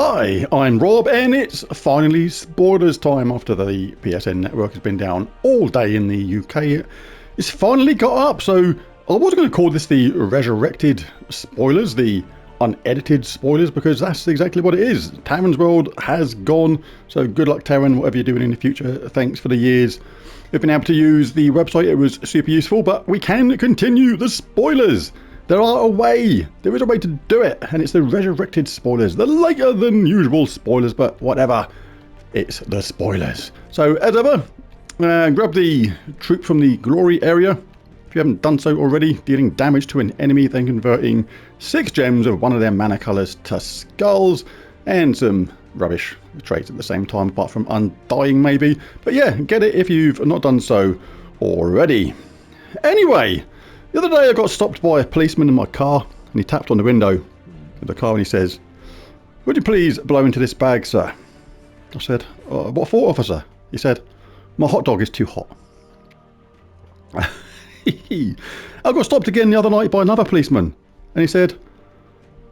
Hi, I'm Rob, and it's finally spoilers time after the PSN network has been down all day in the UK. It's finally got up, so I wasn't going to call this the resurrected spoilers, the unedited spoilers, because that's exactly what it is. Taryn's world has gone, so good luck, Taryn, whatever you're doing in the future. Thanks for the years we've been able to use the website. It was super useful, but we can continue the spoilers. There is a way to do it, and it's the resurrected spoilers, the later than usual spoilers, but whatever, it's the spoilers. So as ever, grab the troop from the glory area if you haven't done so already, dealing damage to an enemy, then converting 6 gems of one of their mana colours to skulls, and some rubbish traits at the same time, apart from undying maybe. But yeah, get it if you've not done so already. Anyway, the other day I got stopped by a policeman in my car, and he tapped on the window of the car and he says, "Would you please blow into this bag, sir?" I said, "What for, officer?" He said, "My hot dog is too hot." I got stopped again the other night by another policeman, and he said,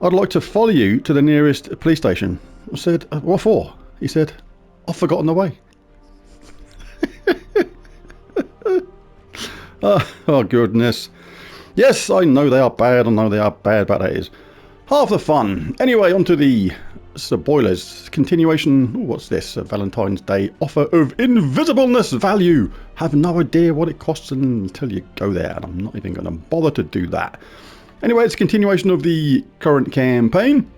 "I'd like to follow you to the nearest police station." I said, "What for?" He said, "I've forgotten the way." Oh goodness. Yes, I know they are bad, but that is half the fun. Anyway, on to the spoilers. Continuation, what's this? A Valentine's Day offer of invisibleness value. Have no idea what it costs until you go there, and I'm not even going to bother to do that. Anyway, it's a continuation of the current campaign.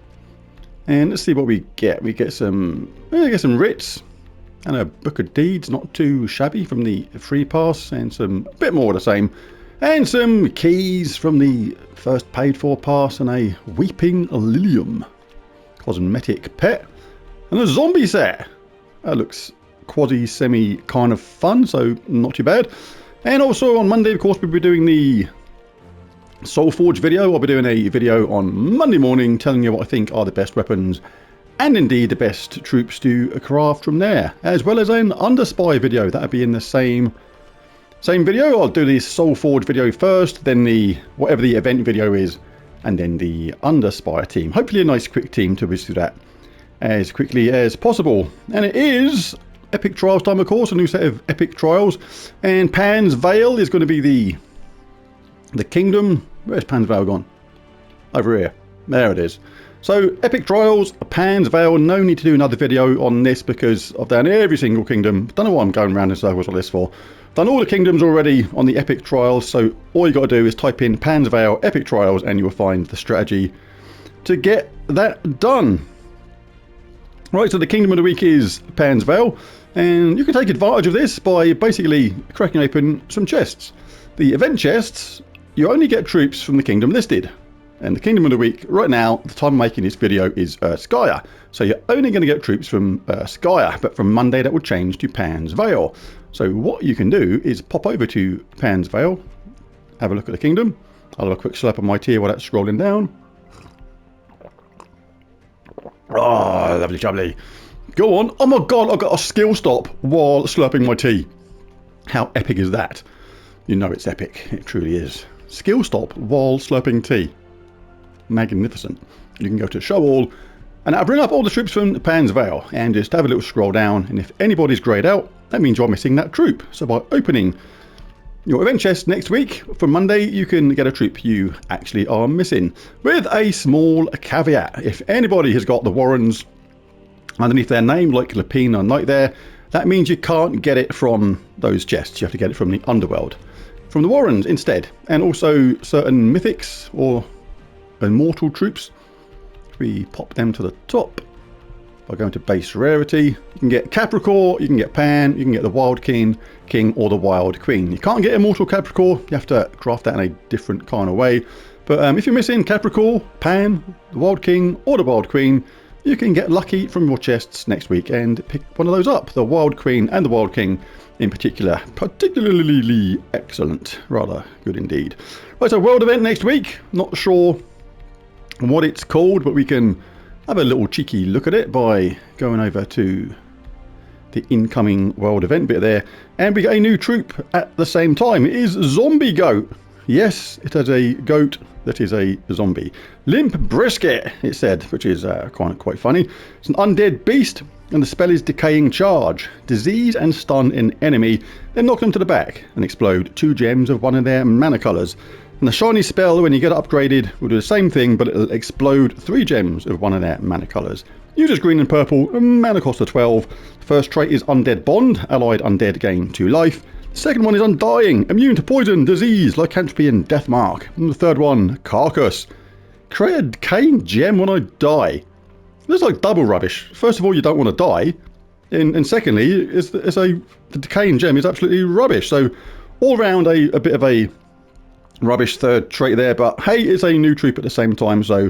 And let's see what we get. We get some writs and a book of deeds, not too shabby, from the free pass, and some bit more of the same. And some keys from the first paid for pass, and a weeping lilium cosmetic pet, and a zombie set. That looks quasi-semi kind of fun, so not too bad. And also on Monday, of course, we'll be doing the Soulforge video. I'll be doing a video on Monday morning telling you what I think are the best weapons and indeed the best troops to craft from there, as well as an Underspy video. That'll be in the same video. I'll do the Soulforge video first, then the whatever the event video is, and then the Underspire team. Hopefully a nice quick team to whiz through that as quickly as possible. And it is Epic Trials time, of course, a new set of Epic Trials. And Pan's Vale is going to be the kingdom. Where's Pan's Vale gone? Over here. There it is. So Epic Trials, Pan's Vale. No need to do another video on this because I've done every single kingdom. Don't know what I'm going around in circles on this for. Done all the kingdoms already on the Epic Trials, so all you got to do is type in Pan's Vale Epic Trials and you will find the strategy to get that done. Right, so the kingdom of the week is Pan's Vale, and you can take advantage of this by basically cracking open some chests. The event chests, you only get troops from the kingdom listed. And the kingdom of the week right now, the time I'm making this video, is Skya. So you're only going to get troops from Skya, but from Monday that will change to Pan's Vale. So what you can do is pop over to Pan's Vale, have a look at the kingdom. I'll have a quick slurp on my tea while that's scrolling down. Oh, lovely jubbly. Go on. Oh my god, I've got a skill stop while slurping my tea. How epic is that? You know it's epic. It truly is. Skill stop while slurping tea. Magnificent. You can go to show all, and I'll bring up all the troops from Pan's Vale, and just have a little scroll down, and if anybody's greyed out, that means you're missing that troop. So by opening your event chest next week for Monday, you can get a troop you actually are missing, with a small caveat. If anybody has got the Warrens underneath their name, like Lapine or Knight there, that means you can't get it from those chests. You have to get it from the Underworld, from the Warrens instead. And also certain mythics or immortal troops, if we pop them to the top by going to base rarity, you can get Capricorn, you can get Pan, you can get the Wild King, or the Wild Queen. You can't get Immortal Capricorn, you have to craft that in a different kind of way. But if you're missing Capricorn, Pan, the Wild King, or the Wild Queen, you can get lucky from your chests next week and pick one of those up. The Wild Queen and the Wild King in particular, particularly excellent. Rather good indeed. Right, so world event next week. Not sure what it's called, but we can have a little cheeky look at it by going over to the incoming world event bit there, and we get a new troop at the same time. It is Zombie Goat. Yes, it has a goat that is a zombie. Limp Brisket, it said, which is quite funny. It's an undead beast, and the spell is Decaying Charge. Disease and stun an enemy, then knock them to the back and explode 2 gems of one of their mana colours. And the shiny spell, when you get it upgraded, will do the same thing, but it'll explode 3 gems of one of their mana colours. Uses green and purple, and mana cost of 12. First trait is Undead Bond, allied undead gain 2 life. Second one is Undying, immune to poison, disease, lycanthropy and death mark. And the third one, Carcass. Create a decaying gem when I die. That's like double rubbish. First of all, you don't want to die. And secondly, the decaying gem is absolutely rubbish. So all round a bit of a rubbish third trait there. But hey, it's a new troop at the same time, so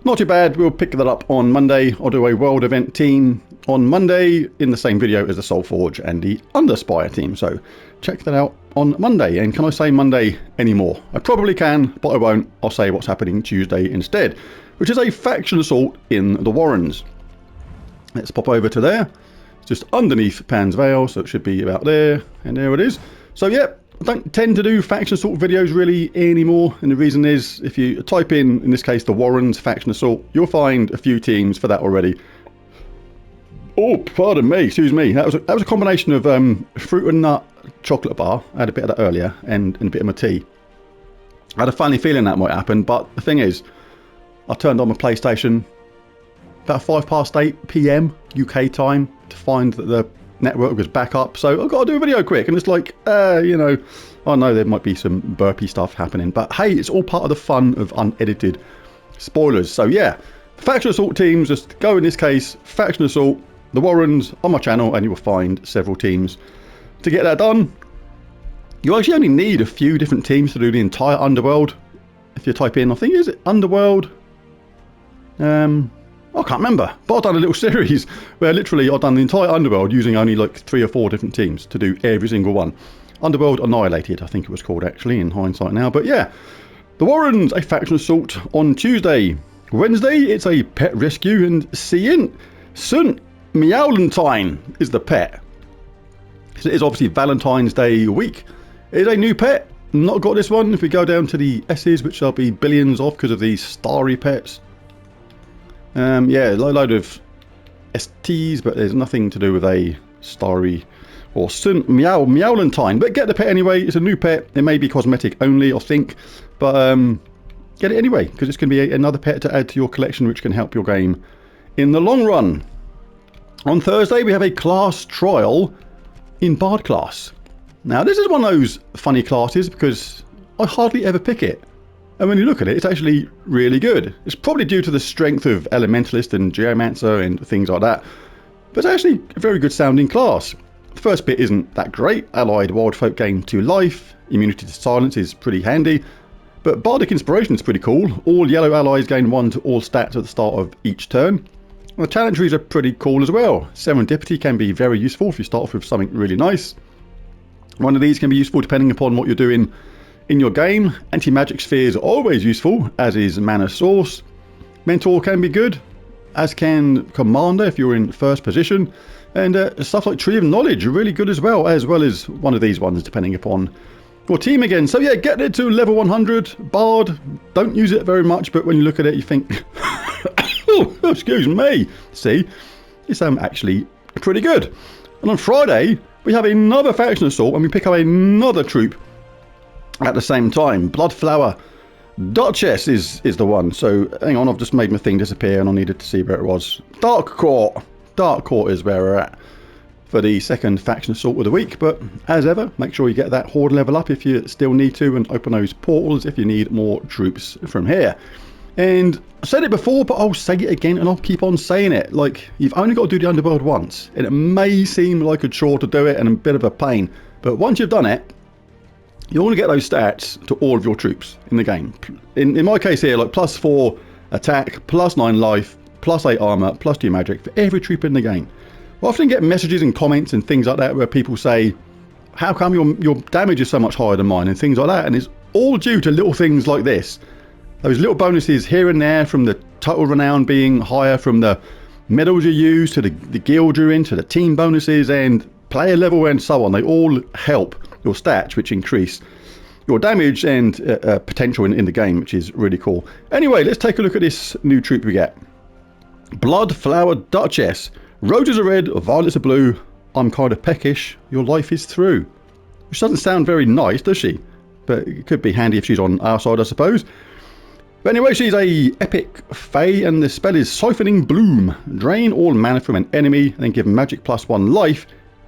not too bad. We'll pick that up on Monday. I'll do a world event team on Monday in the same video as the Soulforge and the Underspire team. So check that out on Monday. And can I say Monday anymore? I probably can, but I won't. I'll say what's happening Tuesday instead, which is a faction assault in the Warrens. Let's pop over to there. It's just underneath Pan's Vale, so it should be about there. And there it is. So yeah, I don't tend to do faction assault videos really anymore, and the reason is if you type in this case, the Warrens faction assault, you'll find a few teams for that already. Oh, pardon me, excuse me. That was a combination of fruit and nut chocolate bar. I had a bit of that earlier, and a bit of my tea. I had a funny feeling that might happen, but the thing is, I turned on my PlayStation about 8 PM UK time to find that the network was back up, so I've got to do a video quick, and it's like, you know, I know there might be some burpy stuff happening, but hey, it's all part of the fun of unedited spoilers. So yeah, faction assault teams, just go in this case, faction assault, the Warrens on my channel, and you will find several teams. To get that done, you actually only need a few different teams to do the entire Underworld. If you type in, I think, is it Underworld? I can't remember, but I've done a little series where literally I've done the entire Underworld using only like 3 or 4 different teams to do every single one. Underworld Annihilated, I think it was called actually, in hindsight now. But yeah, the Warrens, a faction assault on Tuesday. Wednesday, it's a pet rescue, and Sunt Meowlentine is the pet. So it is obviously Valentine's Day week. It is a new pet. Not got this one. If we go down to the S's, which there'll be billions of because of these starry pets. Yeah, a load of STs, but there's nothing to do with a starry or Sunt Meowlentine. But get the pet anyway. It's a new pet. It may be cosmetic only, I think, but get it anyway because it's going to be another pet to add to your collection, which can help your game in the long run. On Thursday, we have a class trial in Bard class. Now, this is one of those funny classes because I hardly ever pick it. And when you look at it, it's actually really good. It's probably due to the strength of Elementalist and Geomancer and things like that. But it's actually a very good sounding class. The first bit isn't that great. Allied Wildfolk gain 2 life. Immunity to Silence is pretty handy. But Bardic Inspiration is pretty cool. All yellow allies gain 1 to all stats at the start of each turn. And the challenge trees are pretty cool as well. Serendipity can be very useful if you start off with something really nice. One of these can be useful depending upon what you're doing in your game. Anti-magic spheres are always useful, as is Mana Source. Mentor can be good, as can Commander if you're in first position. And stuff like Tree of Knowledge are really good as well as one of these ones, depending upon your team again. So yeah, get it to level 100. Bard, don't use it very much, but when you look at it, you think, oh, excuse me. See, it's actually pretty good. And on Friday, we have another faction assault, and we pick up another troop at the same time. Bloodflower Duchess is the one. So hang on, I've just made my thing disappear and I needed to see where it was. Dark Court is where we're at for the second faction assault of the week. But as ever, make sure you get that horde level up if you still need to, and open those portals if you need more troops from here. And I said it before, but I'll say it again, and I'll keep on saying it. Like, you've only got to do the Underworld once, and it may seem like a chore to do it and a bit of a pain, but once you've done it, you want to get those stats to all of your troops in the game. In my case here, like +4 attack, +9 life, +8 armor, +2 magic for every troop in the game. I often get messages and comments and things like that where people say, how come your damage is so much higher than mine, and things like that, and it's all due to little things like this. Those little bonuses here and there, from the total renown being higher, from the medals you use, to the guild you're in, to the team bonuses and player level and so on. They all help your stats, which increase your damage and potential in the game, which is really cool. Anyway, let's take a look at this new troop we get. Blood Flower Duchess. Roses are red, violets are blue. I'm kind of peckish, your life is through. Which doesn't sound very nice, does she? But it could be handy if she's on our side, I suppose. But anyway, she's a epic fae, and the spell is Siphoning Bloom. Drain all mana from an enemy, and then give magic +1 life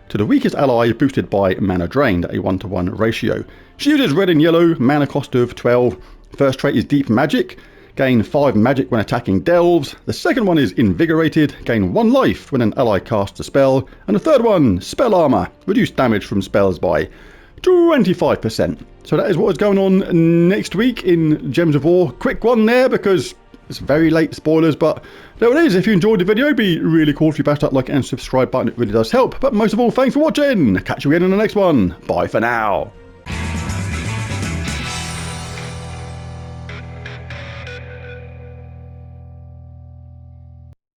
to the weakest ally, boosted by mana drained, a 1-to-1 ratio. She uses red and yellow, mana cost of 12. First trait is Deep Magic. Gain 5 magic when attacking delves. The second one is Invigorated. Gain 1 life when an ally casts a spell. And the third one, Spell Armor. Reduce damage from spells by 25%. So that is what is going on next week in Gems of War. Quick one there because it's very late, spoilers, but there it is. If you enjoyed the video, it'd be really cool if you bash that like and subscribe button. It really does help. But most of all, thanks for watching. Catch you again in the next one. Bye for now.